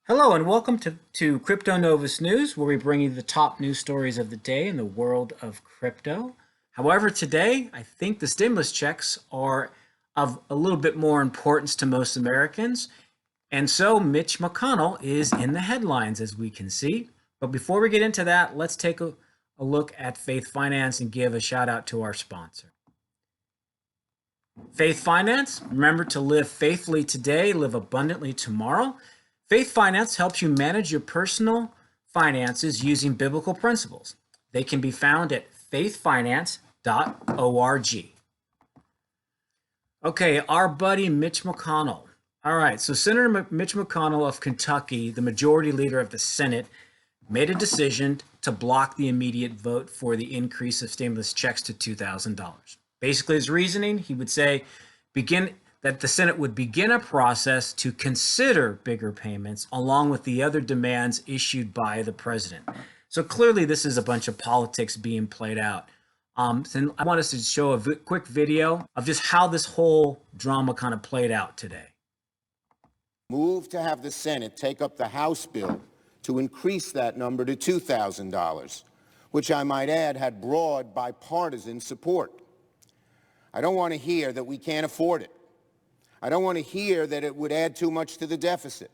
Hello and welcome to Crypto Novus News, where we bring you the top news stories of the day in the world of crypto. However, today, I think the stimulus checks are of a little bit more importance to most Americans. And so Mitch McConnell is in the headlines, as we can see. But before we get into that, let's take a look at Faith Finance and give a shout out to our sponsor. Faith Finance, remember to live faithfully today, live abundantly tomorrow. Faith Finance helps you manage your personal finances using biblical principles. They can be found at faithfinance.org. Okay, our buddy Mitch McConnell. All right, so Senator Mitch McConnell of Kentucky, the majority leader of the Senate, made a decision to block the immediate vote for the increase of stimulus checks to $2,000. Basically, his reasoning, he would say, that the Senate would begin a process to consider bigger payments along with the other demands issued by the president. So clearly this is a bunch of politics being played out. So I want us to show a quick video of just how this whole drama kind of played out today. Move to have the Senate take up the House bill to increase that number to $2,000, which I might add had broad bipartisan support. I don't want to hear that we can't afford it. I don't want to hear that it would add too much to the deficit.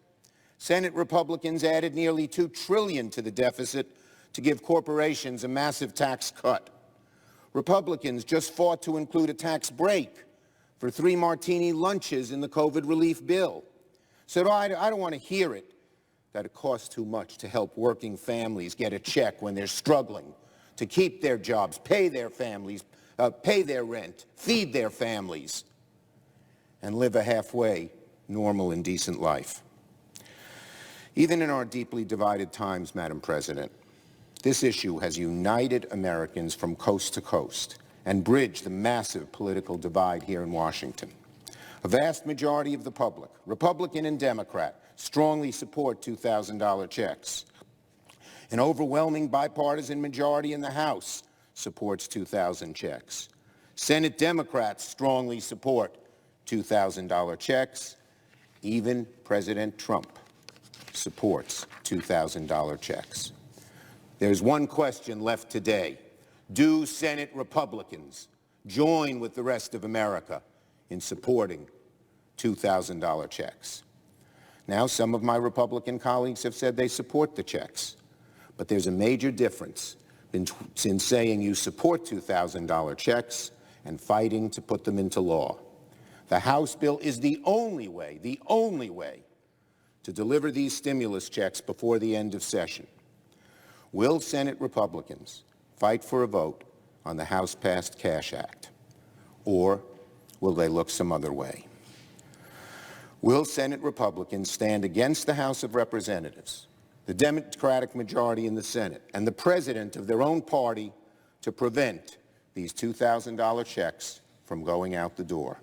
Senate Republicans added nearly $2 trillion to the deficit to give corporations a massive tax cut. Republicans just fought to include a tax break for 3 martini lunches in the COVID relief bill. So I don't want to hear it that it costs too much to help working families get a check when they're struggling to keep their jobs, pay their families, pay their rent, feed their families, and live a halfway normal and decent life. Even in our deeply divided times, Madam President, this issue has united Americans from coast to coast and bridged the massive political divide here in Washington. A vast majority of the public, Republican and Democrat, strongly support $2,000 checks. An overwhelming bipartisan majority in the House supports 2,000 checks. Senate Democrats strongly support $2,000 checks. Even President Trump supports $2,000 checks. There's one question left today. Do Senate Republicans join with the rest of America in supporting $2,000 checks? Now, some of my Republican colleagues have said they support the checks, but there's a major difference in saying you support $2,000 checks and fighting to put them into law. The House bill is the only way to deliver these stimulus checks before the end of session. Will Senate Republicans fight for a vote on the House-passed Cash Act, or will they look some other way? Will Senate Republicans stand against the House of Representatives, the Democratic majority in the Senate, and the president of their own party to prevent these $2,000 checks from going out the door?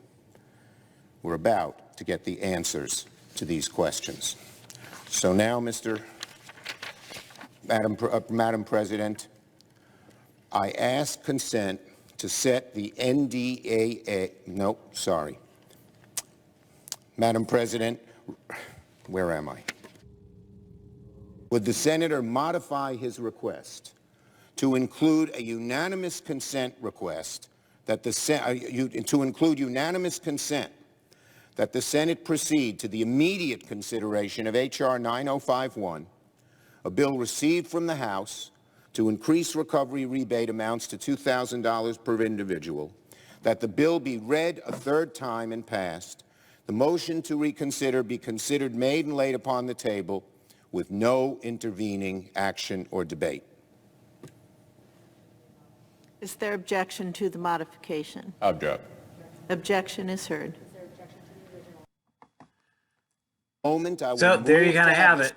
We're about to get the answers to these questions. So now, Madam President, I ask consent to set the Madam President, where am I? Would the senator modify his request to include a unanimous consent request that the Senate proceed to the immediate consideration of H.R. 9051, a bill received from the House to increase recovery rebate amounts to $2,000 per individual, that the bill be read a third time and passed, the motion to reconsider be considered made and laid upon the table with no intervening action or debate? Is there objection to the modification? Object. Objection is heard. So there you kind of have it.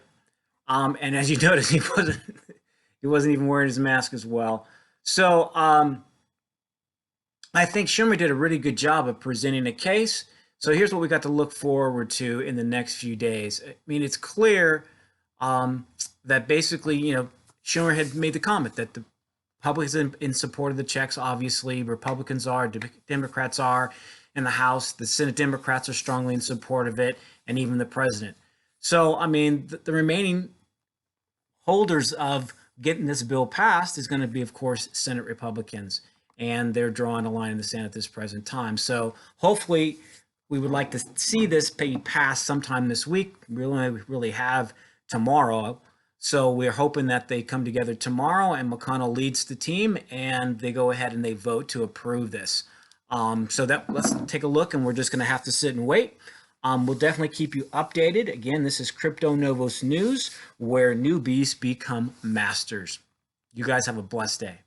And as you notice, he wasn't even wearing his mask as well. So I think Schumer did a really good job of presenting a case. So here's what we got to look forward to in the next few days. I mean, it's clear that basically, Schumer had made the comment that the public is in support of the checks. Obviously, Republicans are, Democrats are in the House. The Senate Democrats are strongly in support of it, and even the president. So, I mean, the remaining holders of getting this bill passed is going to be, of course, Senate Republicans, and they're drawing a line in the sand at this present time. So hopefully we would like to see this be passed sometime this week. We really have tomorrow. So we're hoping that they come together tomorrow and McConnell leads the team and they go ahead and they vote to approve this. So let's take a look, and we're just going to have to sit and wait. We'll definitely keep you updated. Again, this is Crypto Novos News, where newbies become masters. You guys have a blessed day.